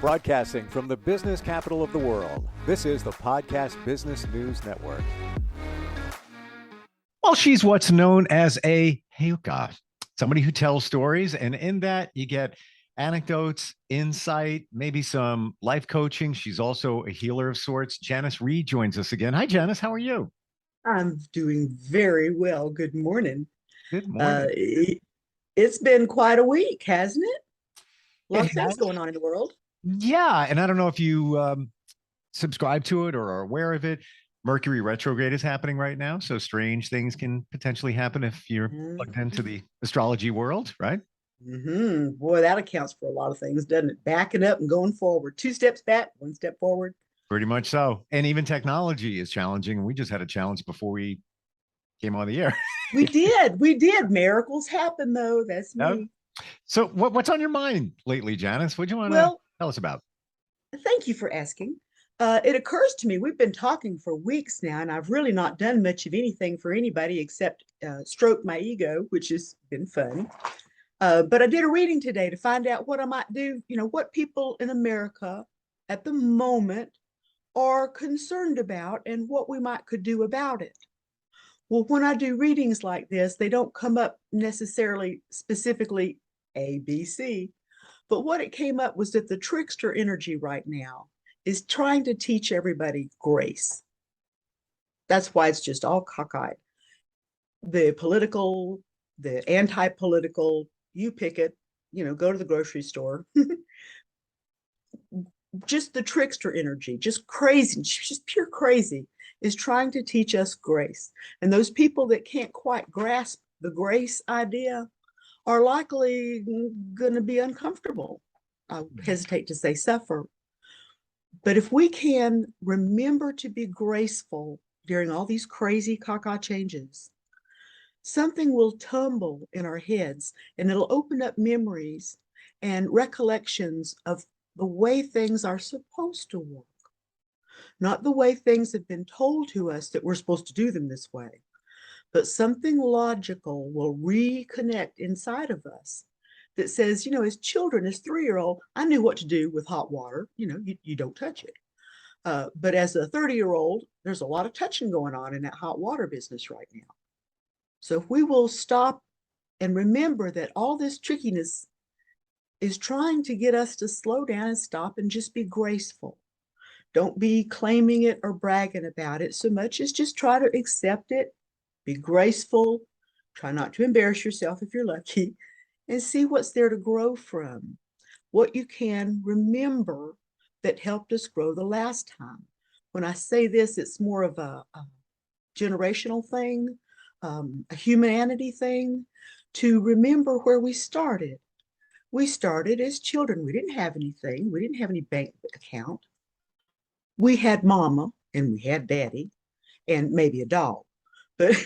Broadcasting from the business capital of the world, this is the Podcast Business News Network. Well, she's what's known as a heuka, somebody who tells stories. And in that, you get anecdotes, insight, maybe some life coaching. She's also a healer of sorts. Janis Reed joins us again. Hi, Janis. How are you? I'm doing very well. Good morning. Good morning. It's been quite a week, hasn't it? A lot It of things has. going on in the world. Yeah. And I don't know if you subscribe to it or are aware of it. Mercury retrograde is happening right now. So strange things can potentially happen if you're plugged into the astrology world, right? Boy, that accounts for a lot of things, doesn't it? Backing up and going forward. 2 steps back, 1 step forward. Pretty much so. And even technology is challenging. We just had a challenge before we came on the air. We did. Miracles happen, though. That's me. No? So what's on your mind lately, Janis? What do you want to Well, tell us about? thank you for asking. It occurs to me, we've been talking for weeks now, and I've really not done much of anything for anybody except stroke my ego, which has been fun. But I did a reading today to find out what I might do, what people in America at the moment are concerned about and what we could do about it. Well, when I do readings like this, they don't come up necessarily specifically A, B, C, but what it came up was that the trickster energy right now is trying to teach everybody grace. That's why it's just all cockeyed. The political, the anti-political, you pick it, go to the grocery store. Just the trickster energy, just crazy, just pure crazy, is trying to teach us grace. And those people that can't quite grasp the grace idea are likely going to be uncomfortable. I hesitate to say suffer. But if we can remember to be graceful during all these crazy caca changes, something will tumble in our heads and it'll open up memories and recollections of the way things are supposed to work, not the way things have been told to us that we're supposed to do them this way, but something logical will reconnect inside of us that says, as children, as 3-year-old, I knew what to do with hot water. You don't touch it. But as a 30-year-old, there's a lot of touching going on in that hot water business right now. So if we will stop and remember that all this trickiness is trying to get us to slow down and stop and just be graceful. Don't be claiming it or bragging about it so much as just try to accept it, be graceful, try not to embarrass yourself if you're lucky, and see what's there to grow from, what you can remember that helped us grow the last time. When I say this, it's more of a generational thing, a humanity thing, to remember where we started. We started as children. We didn't have anything. We didn't have any bank account. We had mama and we had daddy and maybe a dog, but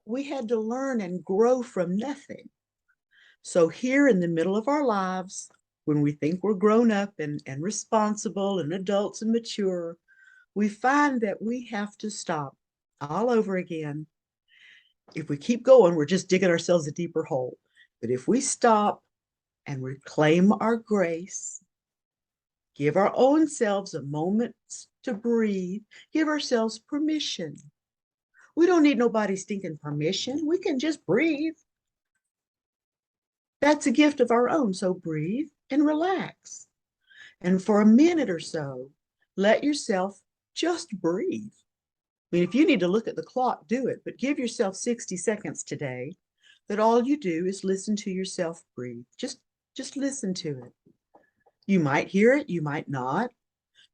we had to learn and grow from nothing. So here in the middle of our lives, when we think we're grown up and responsible and adults and mature, we find that we have to stop all over again. If we keep going, we're just digging ourselves a deeper hole. But if we stop and reclaim our grace, give our own selves a moment to breathe, give ourselves permission. We don't need nobody's stinking permission. We can just breathe. That's a gift of our own. So breathe and relax. And for a minute or so, let yourself just breathe. I mean, if you need to look at the clock, do it, but give yourself 60 seconds today that all you do is listen to yourself breathe. Just listen to it. You might hear it, you might not.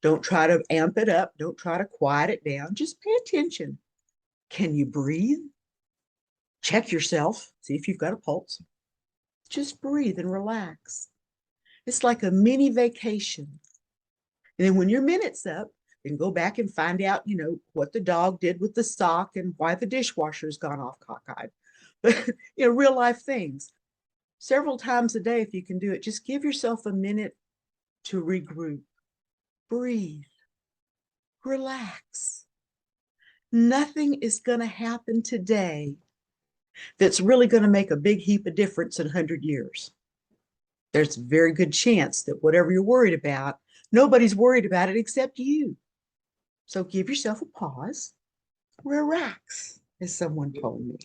Don't try to amp it up. Don't try to quiet it down. Just pay attention. Can you breathe? Check yourself. See if you've got a pulse. Just breathe and relax. It's like a mini vacation. And then when your minute's up, then go back and find out, what the dog did with the sock and why the dishwasher's gone off cockeyed. But, real life things. Several times a day, if you can do it, just give yourself a minute to regroup. Breathe. Relax. Nothing is going to happen today that's really going to make a big heap of difference in 100 years. There's a very good chance that whatever you're worried about, nobody's worried about it except you. So give yourself a pause, relax, as someone told me.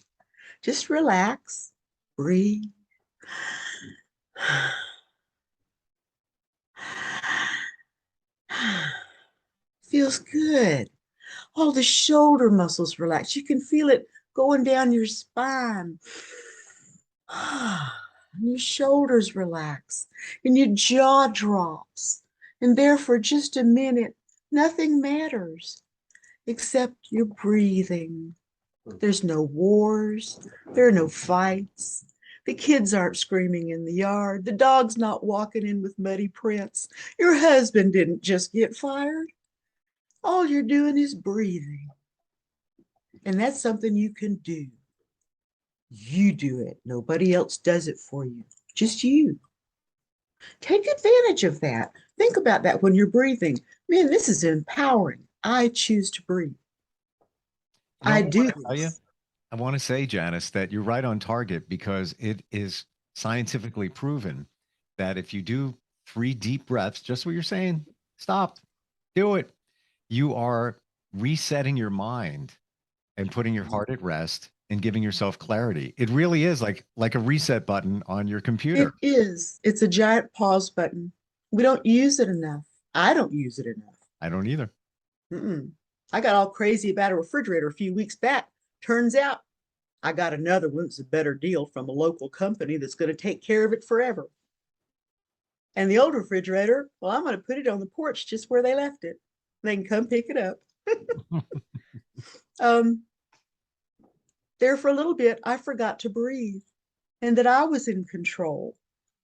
Just relax, breathe. Feels good. All the shoulder muscles relax. You can feel it going down your spine. And your shoulders relax and your jaw drops. And there for just a minute, nothing matters except your breathing. There's no wars. There are no fights. The kids aren't screaming in the yard. The dog's not walking in with muddy prints. Your husband didn't just get fired. All you're doing is breathing. And that's something you can do. You do it. Nobody else does it for you. Just you. Take advantage of that. Think about that when you're breathing. Man, this is empowering. I choose to breathe. I do this. I want to say, Janis, that you're right on target because it is scientifically proven that if you do 3 deep breaths, just what you're saying, stop, do it. You are resetting your mind and putting your heart at rest and giving yourself clarity. It really is like a reset button on your computer. It is. It's a giant pause button. We don't use it enough. I don't use it enough. I don't either. I got all crazy about a refrigerator a few weeks back. Turns out I got another one that's a better deal from a local company that's going to take care of it forever. And the old refrigerator, well, I'm going to put it on the porch just where they left it. They can come pick it up. There for a little bit, I forgot to breathe and that I was in control.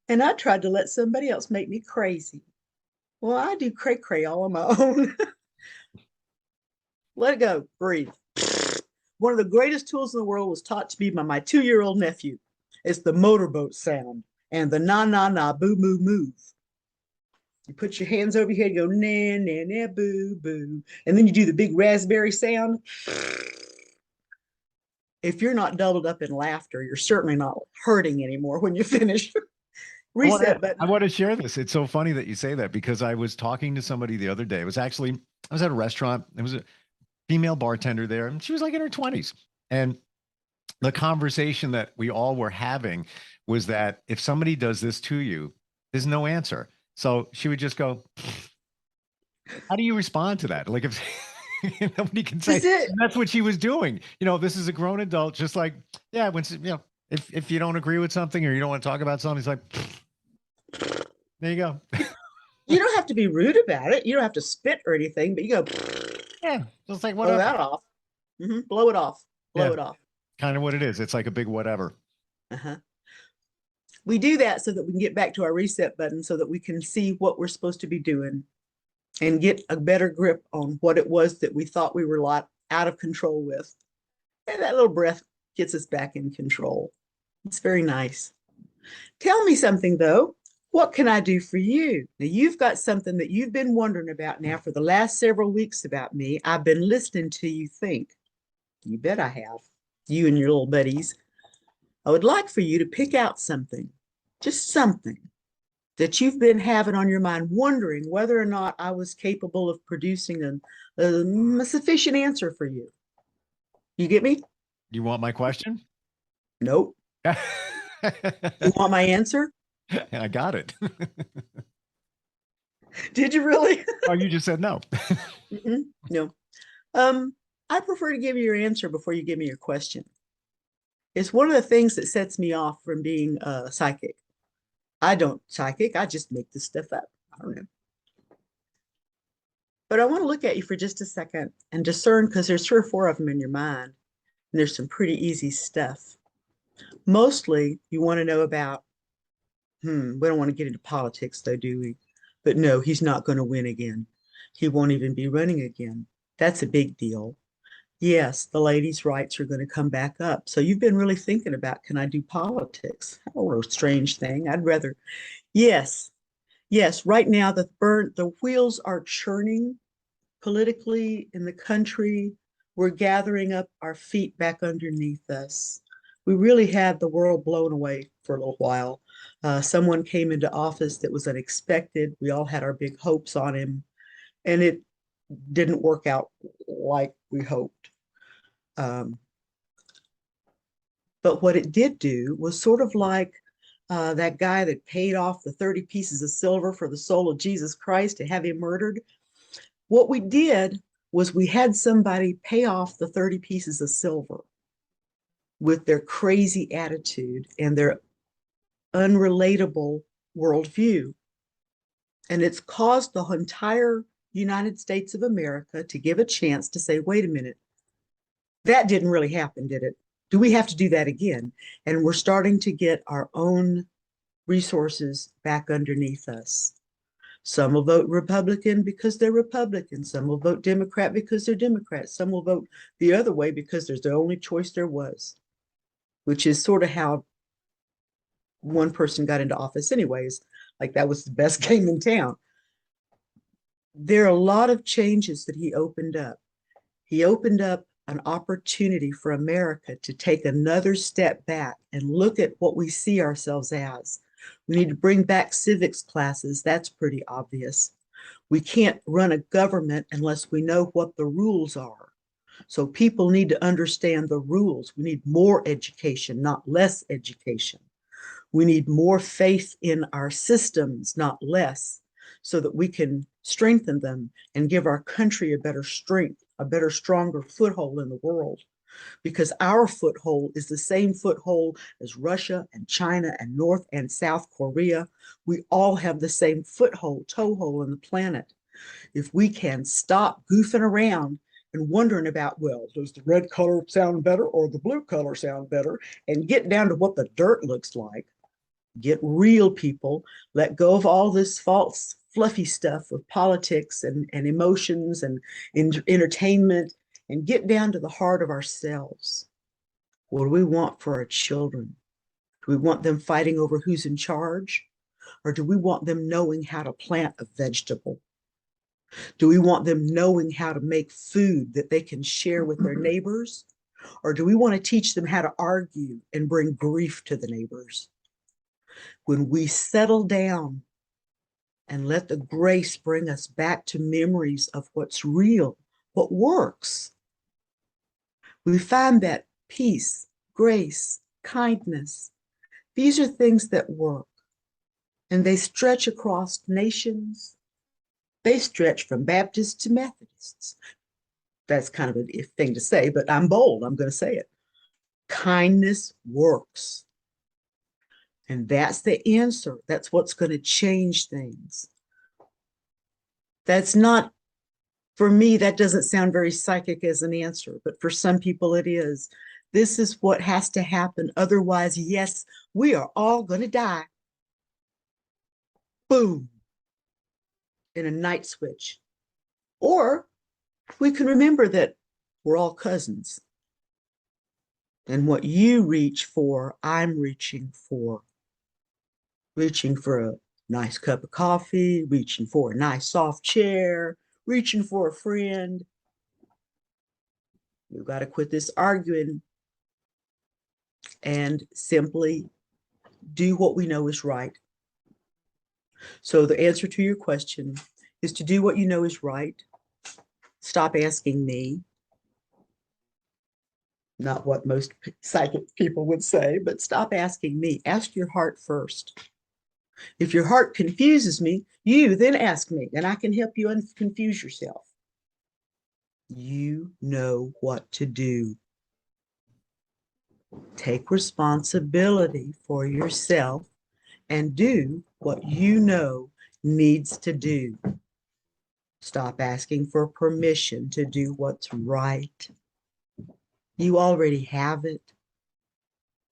And I tried to let somebody else make me crazy. Well, I do cray-cray all on my own. Let it go, breathe. One of the greatest tools in the world was taught to me by my 2-year-old nephew. It's the motorboat sound and the na-na-na, boo-moo move. You put your hands over your head, go na-na-na, boo-boo. And then you do the big raspberry sound. If you're not doubled up in laughter, you're certainly not hurting anymore when you finish. Reset button. I want to share this. It's so funny that you say that because I was talking to somebody the other day. I was at a restaurant. There was a female bartender there, and she was like in her 20s. And the conversation that we all were having was that if somebody does this to you, there's no answer. So she would just go, how do you respond to that? Like if nobody can say that's what she was doing. This is a grown adult, just like, yeah, when, if you don't agree with something or you don't want to talk about something, it's like, there you go. You don't have to be rude about it. You don't have to spit or anything, but you go, yeah, just like whatever. Blow that off. Blow it off. Blow it off. Kind of what it is. It's like a big whatever. We do that so that we can get back to our reset button so that we can see what we're supposed to be doing and get a better grip on what it was that we thought we were out of control with. And that little breath gets us back in control. It's very nice. Tell me something, though. What can I do for you? Now, you've got something that you've been wondering about now for the last several weeks about me. I've been listening to you think. You bet I have. You and your little buddies. I would like for you to pick out something, just something that you've been having on your mind, wondering whether or not I was capable of producing a sufficient answer for you. You get me? You want my question? Nope. You want my answer? I got it. Did you really? Oh, you just said no. No. I prefer to give you your answer before you give me your question. It's one of the things that sets me off from being psychic. I don't psychic. I just make this stuff up. I don't know. But I want to look at you for just a second and discern, because there's 3 or 4 of them in your mind. And there's some pretty easy stuff. Mostly you want to know about, we don't want to get into politics though, do we? But no, he's not going to win again. He won't even be running again. That's a big deal. Yes, the ladies' rights are going to come back up. So you've been really thinking about, can I do politics? Oh, a strange thing. I'd rather, yes. Right now the wheels are churning politically in the country. We're gathering up our feet back underneath us. We really had the world blown away for a little while. Someone came into office that was unexpected. We all had our big hopes on him, and it didn't work out like we hoped. But what it did do was sort of like that guy that paid off the 30 pieces of silver for the soul of Jesus Christ to have him murdered. What we did was we had somebody pay off the 30 pieces of silver with their crazy attitude and their unrelatable worldview. And it's caused the entire United States of America to give a chance to say, wait a minute, that didn't really happen, did it? Do we have to do that again? And we're starting to get our own resources back underneath us. Some will vote Republican because they're Republicans. Some will vote Democrat because they're Democrats. Some will vote the other way because there's the only choice there was, which is sort of how one person got into office anyways. Like that was the best game in town. There are a lot of changes that he opened up. He opened up an opportunity for America to take another step back and look at what we see ourselves as. We need to bring back civics classes. That's pretty obvious. We can't run a government unless we know what the rules are. So people need to understand the rules. We need more education, not less education. We need more faith in our systems, not less, so that we can strengthen them and give our country a better strength, a better, stronger foothold in the world. Because our foothold is the same foothold as Russia and China and North and South Korea. We all have the same foothold, toehold in the planet. If we can stop goofing around and wondering about, well, does the red color sound better or the blue color sound better, and get down to what the dirt looks like, get real, people, let go of all this false, fluffy stuff of politics and emotions and entertainment, and get down to the heart of ourselves. What do we want for our children? Do we want them fighting over who's in charge? Or do we want them knowing how to plant a vegetable? Do we want them knowing how to make food that they can share with their neighbors? Or do we want to teach them how to argue and bring grief to the neighbors? When we settle down and let the grace bring us back to memories of what's real, what works, we find that peace, grace, kindness, these are things that work. And they stretch across nations. They stretch from Baptists to Methodists. That's kind of a thing to say, but I'm bold. I'm going to say it. Kindness works. And that's the answer. That's what's going to change things. That's not, for me, that doesn't sound very psychic as an answer, but for some people it is. This is what has to happen. Otherwise, yes, we are all going to die. Boom. In a night switch. Or we can remember that we're all cousins. And what you reach for, I'm reaching for. Reaching for a nice cup of coffee, reaching for a nice soft chair, reaching for a friend. We've got to quit this arguing and simply do what we know is right. So the answer to your question is to do what you know is right. Stop asking me. Not what most psychic people would say, but stop asking me. Ask your heart first. If your heart confuses me, you then ask me, and I can help you unconfuse yourself. You know what to do. Take responsibility for yourself and do what you know needs to do. Stop asking for permission to do what's right. You already have it.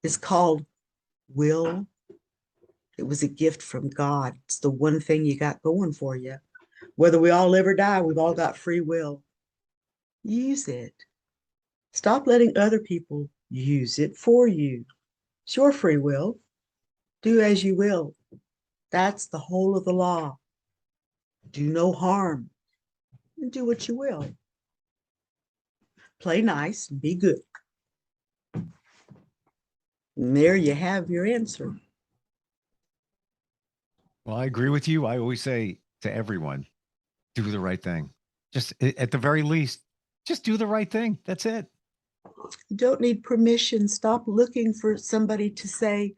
It's called will. It was a gift from God. It's the one thing you got going for you. Whether we all live or die, we've all got free will. Use it. Stop letting other people use it for you. It's your free will. Do as you will. That's the whole of the law. Do no harm and do what you will. Play nice and be good. And there you have your answer. Well, I agree with you. I always say to everyone, do the right thing. Just at the very least, just do the right thing. That's it. You don't need permission. Stop looking for somebody to say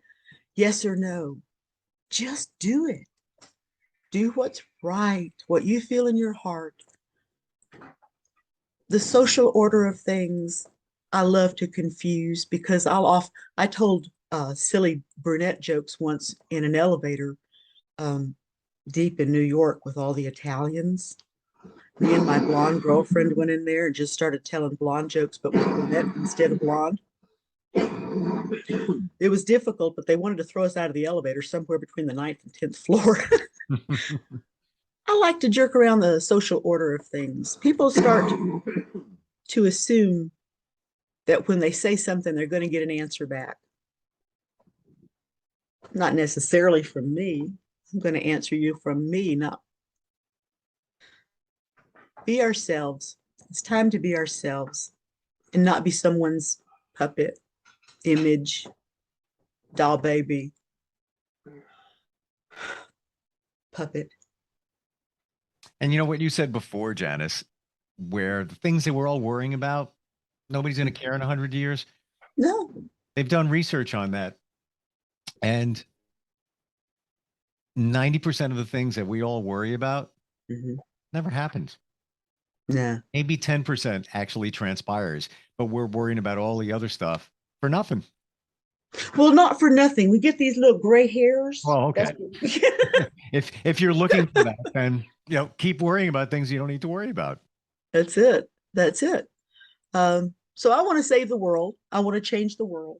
yes or no. Just do it. Do what's right, what you feel in your heart. The social order of things, I love to confuse because I told silly brunette jokes once in an elevator um, deep in New York with all the Italians. Me and my blonde girlfriend went in there and just started telling blonde jokes, but with brunette instead of blonde. It was difficult, but they wanted to throw us out of the elevator somewhere between the ninth and 10th floor. I like to jerk around the social order of things. People start to assume that when they say something, they're going to get an answer back. Not necessarily from me. I'm going to answer you from me, not be ourselves. It's time to be ourselves and not be someone's puppet, image, doll baby, puppet. And you know what you said before, Janice, where the things that we're all worrying about, nobody's going to care in 100 years. No. They've done research on that. And 90% of the things that we all worry about never happens. Yeah. Maybe 10% actually transpires, but we're worrying about all the other stuff for nothing. Well, not for nothing. We get these little gray hairs. Well, okay. If you're looking for that, then keep worrying about things you don't need to worry about. That's it. That's it. So I want to save the world. I want to change the world.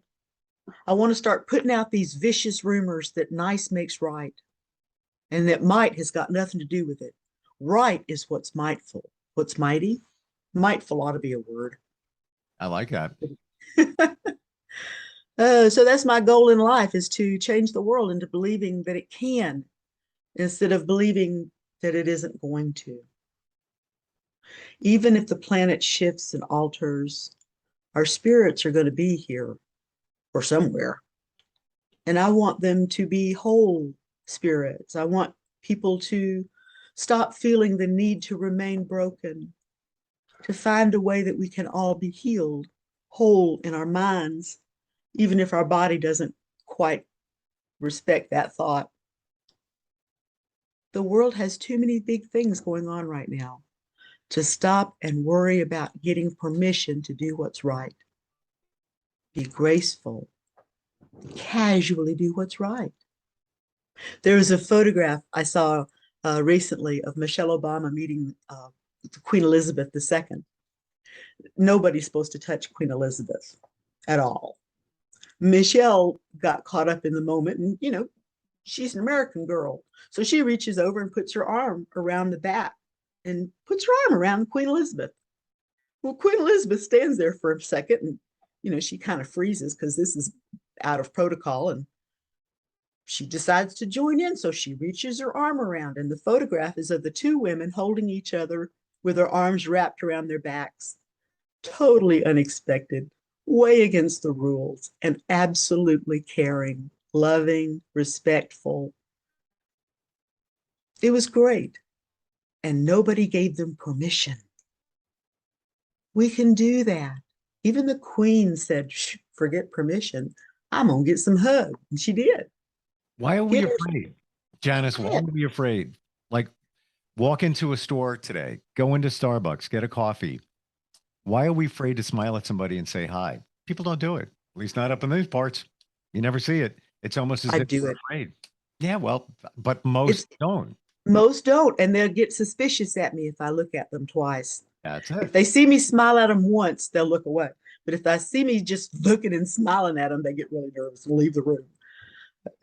I want to start putting out these vicious rumors that nice makes right and that might has got nothing to do with it. Right is what's mightful. What's mighty? Mightful ought to be a word. I like that. So that's my goal in life, is to change the world into believing that it can instead of believing that it isn't going to. Even if the planet shifts and alters, our spirits are going to be here or somewhere. And I want them to be whole spirits. I want people to stop feeling the need to remain broken, to find a way that we can all be healed, whole in our minds, even if our body doesn't quite respect that thought. The world has too many big things going on right now to stop and worry about getting permission to do what's right. Be graceful, casually do what's right. There was a photograph I saw recently of Michelle Obama meeting Queen Elizabeth II. Nobody's supposed to touch Queen Elizabeth at all. Michelle got caught up in the moment, and she's an American girl, so she reaches over and puts her arm around the back and puts her arm around Queen Elizabeth. Well, Queen Elizabeth stands there for a second, and she kind of freezes because this is out of protocol, and she decides to join in. So she reaches her arm around, and the photograph is of the two women holding each other with their arms wrapped around their backs. Totally unexpected, way against the rules, and absolutely caring, loving, respectful. It was great. And nobody gave them permission. We can do that. Even the Queen said, forget permission. I'm going to get some hugs. And she did. Why are we afraid? Janice, why are we afraid? Like, walk into a store today, go into Starbucks, get a coffee. Why are we afraid to smile at somebody and say hi? People don't do it. At least not up in these parts. You never see it. It's almost as if we're afraid. Yeah, well, but most don't. Most don't. And they'll get suspicious at me if I look at them twice. That's it. If they see me smile at them once, they'll look away. But if they see me just looking and smiling at them, they get really nervous and leave the room.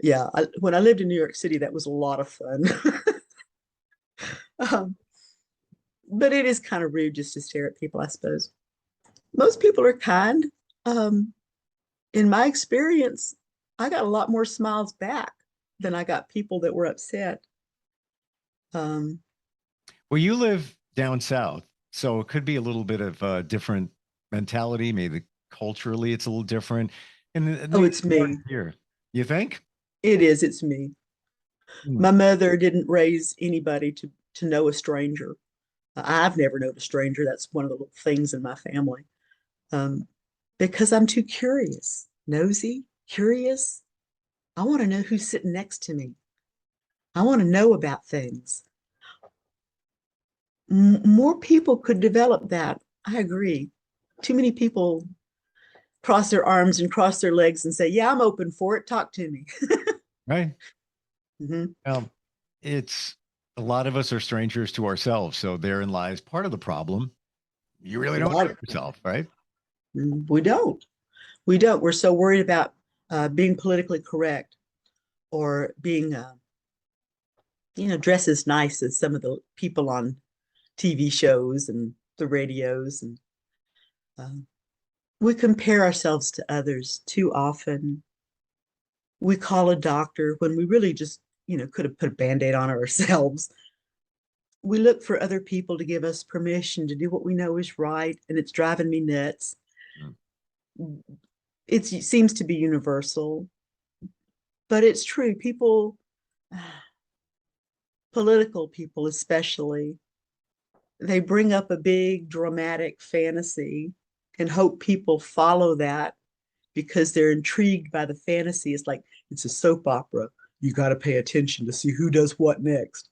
Yeah, when I lived in New York City, that was a lot of fun. But it is kind of rude just to stare at people, I suppose. Most people are kind. In my experience, I got a lot more smiles back than I got people that were upset. Well, you live down south, so it could be a little bit of a different mentality. Maybe culturally, it's a little different. And it's me. Here, you think? It is. It's me. My mother didn't raise anybody to know a stranger. I've never known a stranger. That's one of the little things in my family. Um, because I'm too curious, nosy, curious. I want to know who's sitting next to me. I want to know about things. More people could develop that. I agree. Too many people cross their arms and cross their legs and say, "Yeah, I'm open for it. Talk to me." Right. Mhm. It's a lot of us are strangers to ourselves. So therein lies part of the problem. You really A don't lot know of yourself, right? we don't. We don't. We're so worried about being politically correct or being, dressed as nice as some of the people on TV shows and the radios, and um, we compare ourselves to others too often. We call a doctor when we really just, could have put a band-aid on ourselves. We look for other people to give us permission to do what we know is right, and it's driving me nuts. Mm. It seems to be universal, but it's true. People, political people especially, they bring up a big dramatic fantasy and hope people follow that because they're intrigued by the fantasy. It's like it's a soap opera. You got to pay attention to see who does what next.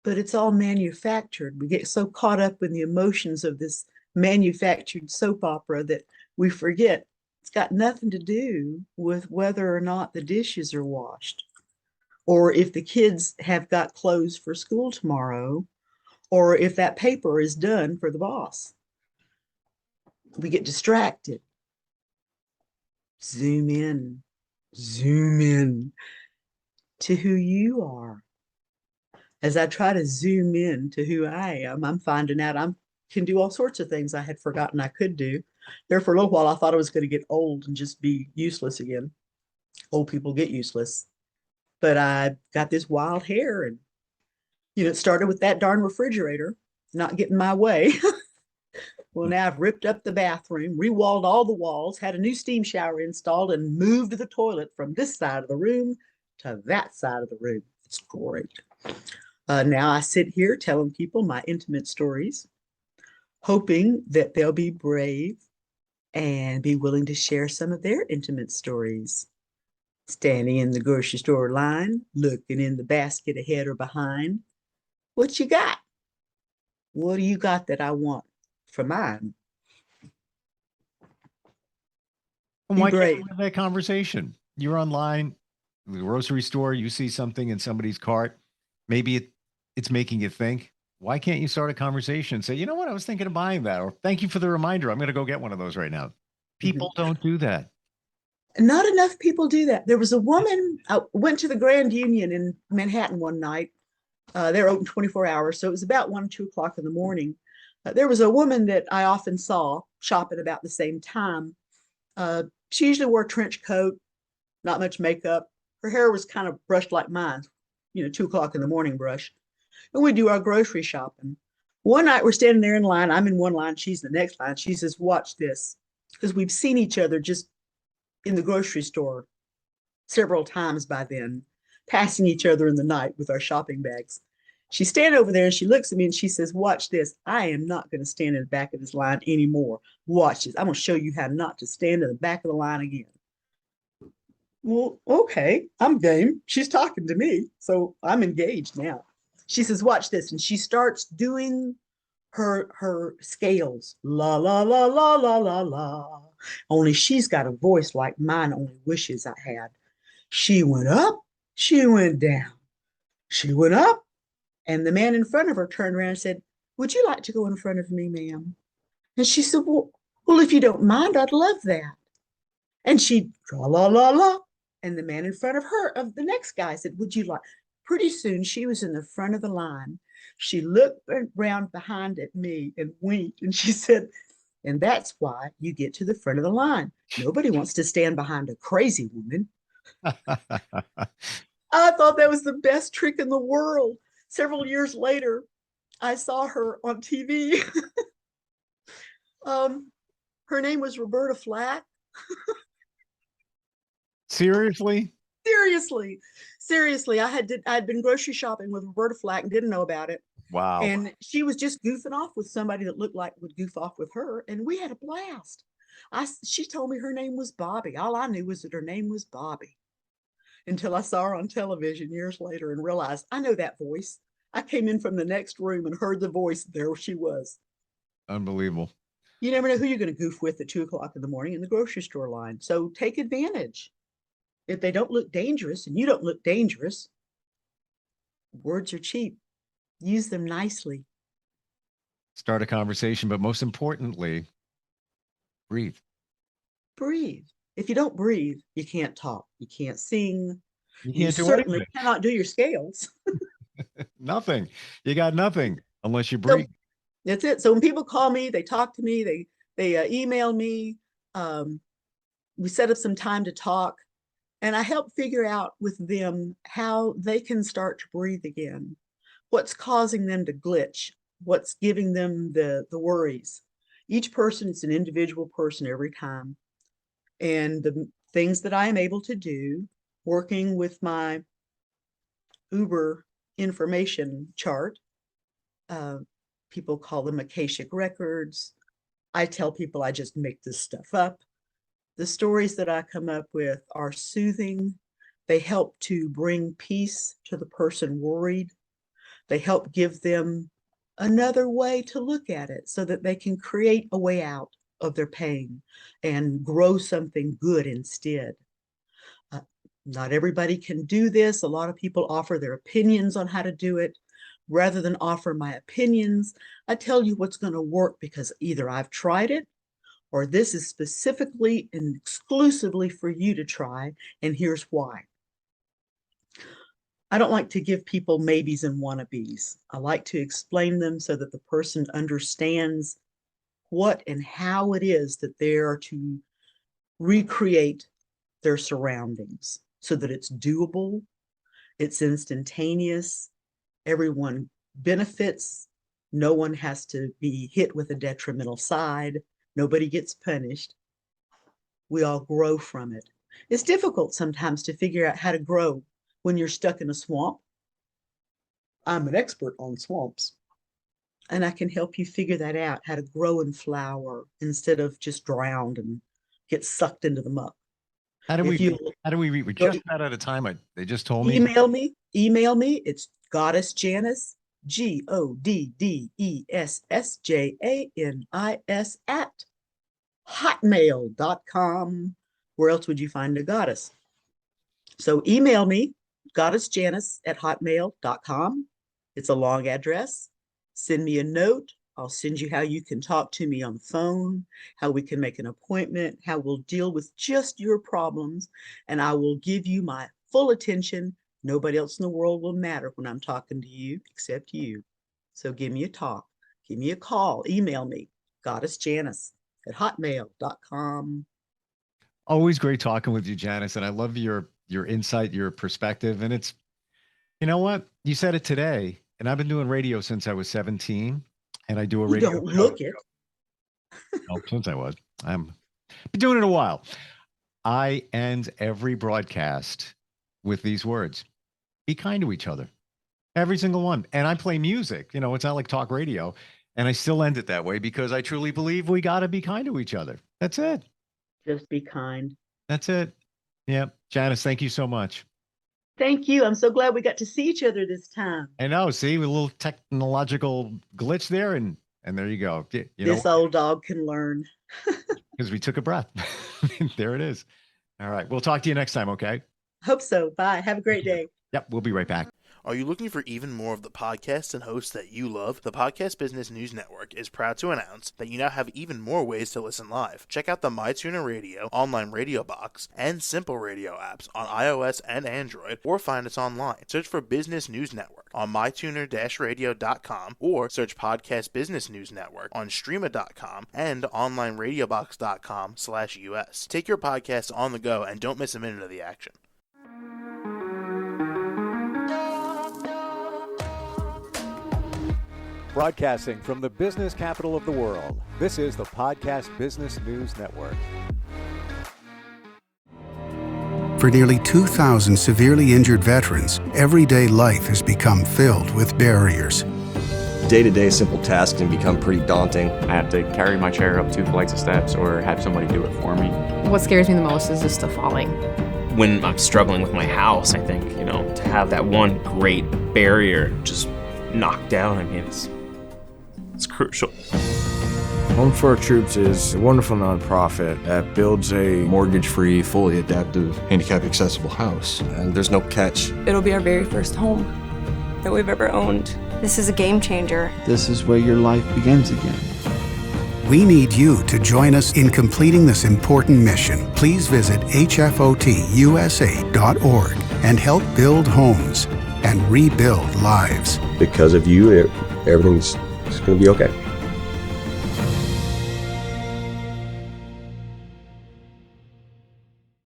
But it's all manufactured. We get so caught up in the emotions of this manufactured soap opera that we forget it's got nothing to do with whether or not the dishes are washed, or if the kids have got clothes for school tomorrow, or if that paper is done for the boss. We get distracted. Zoom in, zoom in to who you are. As I try to zoom in to who I am, I'm finding out I can do all sorts of things I had forgotten I could do. There for a little while, I thought I was going to get old and just be useless again. Old people get useless. But I got this wild hair, and it started with that darn refrigerator not getting my way. Well, now I've ripped up the bathroom, rewalled all the walls, had a new steam shower installed, and moved the toilet from this side of the room to that side of the room. It's great. Now I sit here telling people my intimate stories, hoping that they'll be brave and be willing to share some of their intimate stories. Standing in the grocery store line, looking in the basket ahead or behind. What you got? What do you got that I want for mine? And Be why can't brave. you have that conversation? You're online, the grocery store, you see something in somebody's cart. Maybe it's making you think. Why can't you start a conversation and say, you know what, I was thinking of buying that, or thank you for the reminder. I'm going to go get one of those right now. People don't do that. Not enough people do that. There was a woman, I went to the Grand Union in Manhattan one night. They're open 24 hours, so it was about 1, 2 o'clock in the morning. There was a woman that I often saw shop at about the same time. She usually wore a trench coat, not much makeup. Her hair was kind of brushed like mine, 2 o'clock in the morning brush. And we do our grocery shopping. One night we're standing there in line. I'm in one line, she's in the next line. She says, "Watch this." Because we've seen each other just in the grocery store several times by then, passing each other in the night with our shopping bags. She's standing over there and she looks at me and she says, "Watch this. I am not going to stand in the back of this line anymore. Watch this. I'm going to show you how not to stand in the back of the line again." Well, okay, I'm game. She's talking to me, so I'm engaged now. She says, "Watch this," and she starts doing her scales. La la la la la la la. Only she's got a voice like mine only wishes I had. She went up, she went down, she went up, and the man in front of her turned around and said, "Would you like to go in front of me, ma'am?" And she said, "Well, if you don't mind, I'd love that." And she la la la la. And the man in front of her, of the next guy, said, "Would you like?" Pretty soon she was in the front of the line. She looked around behind at me and winked, and she said, "And that's why you get to the front of the line. Nobody wants to stand behind a crazy woman." I thought that was the best trick in the world. Several years later, I saw her on TV. um, Her name was Roberta Flack. Seriously? seriously, I'd been grocery shopping with Roberta Flack and didn't know about it. Wow. And she was just goofing off with somebody that looked like would goof off with her. And we had a blast. She told me her name was Bobby. All I knew was that her name was Bobby until I saw her on television years later and realized I know that voice. I came in from the next room and heard the voice. There she was. Unbelievable. You never know who you're going to goof with at 2:00 in the morning in the grocery store line. So take advantage. If they don't look dangerous and you don't look dangerous, words are cheap. Use them nicely. Start a conversation, but most importantly, breathe. Breathe. If you don't breathe, you can't talk. You can't sing. You You can't do certainly anything. cannot do your scales. Nothing. You got nothing unless you So breathe. that's it. So when people call me, they talk to me, they email me. We set up some time to talk, and I help figure out with them how they can start to breathe again. What's causing them to glitch? What's giving them the worries? Each person is an individual person every time. And the things that I am able to do, working with my Uber information chart, people call them Akashic records. I tell people I just make this stuff up. The stories that I come up with are soothing. They help to bring peace to the person worried. They help give them another way to look at it so that they can create a way out of their pain and grow something good instead. Not everybody can do this. A lot of people offer their opinions on how to do it. Rather than offer my opinions, I tell you what's going to work because either I've tried it or this is specifically and exclusively for you to try, and here's why. I don't like to give people maybes and wannabes. I like to explain them so that the person understands what and how it is that they are to recreate their surroundings so that it's doable, it's instantaneous, everyone benefits, no one has to be hit with a detrimental side, nobody gets punished. We all grow from it. It's difficult sometimes to figure out how to grow when you're stuck in a swamp. I'm an expert on swamps, and I can help you figure that out, how to grow and flower instead of just drowned and get sucked into the muck. How do If we you we're just about out of time. They just told me. email me, it's Goddess Janis, GODDESSJANIS at hotmail.com. Where else would you find a goddess? So email me, goddessjanis at hotmail.com. It's a long address. Send me a note. I'll send you how you can talk to me on the phone, how we can make an appointment, how we'll deal with just your problems, and I will give you my full attention. Nobody else in the world will matter when I'm talking to you except you. So give me a talk, give me a call, email me, goddessjanis at hotmail.com. Always great talking with you, Janis, and I love your insight, your perspective, and it's, you know what? You said it today, and I've been doing radio since I was 17, and I do a You radio don't show. look it. Oh, since I was. I'm been doing it a while. I end every broadcast with these words: be kind to each other. Every single one. And I play music. You know, it's not like talk radio. And I still end it that way because I truly believe we got to be kind to each other. That's it. Just be kind. That's it. Yeah. Janis, thank you so much. Thank you. I'm so glad we got to see each other this time. I know. See, with a little technological glitch there, and there you go. You This know, old dog can learn. because we took a breath. There it is. All right. We'll talk to you next time. Okay. Hope so. Bye. Have a great day. Yep. We'll be right back. Are you looking for even more of the podcasts and hosts that you love? The Podcast Business News Network is proud to announce that you now have even more ways to listen live. Check out the MyTuner Radio, online radio box, and Simple Radio apps on iOS and Android, or find us online. Search for Business News Network on mytuner-radio.com, or search Podcast Business News Network on streama.com and onlineradiobox.com/US. Take your podcasts on the go and don't miss a minute of the action. Broadcasting from the business capital of the world, this is the Podcast Business News Network. For nearly 2,000 severely injured veterans, everyday life has become filled with barriers. Day-to-day simple tasks can become pretty daunting. I have to carry my chair up 2 flights of steps or have somebody do it for me. What scares me the most is just the falling. When I'm struggling with my house, I think, to have that one great barrier just knocked down, I mean, it's crucial. Home for Our Troops is a wonderful nonprofit that builds a Mortgage-free, fully adaptive, handicap-accessible house. And there's no catch. It'll be our very first home that we've ever owned. This is a game changer. This is where your life begins again. We need you to join us in completing this important mission. Please visit hfotusa.org and help build homes and rebuild lives. Because of you, everything's going to be okay.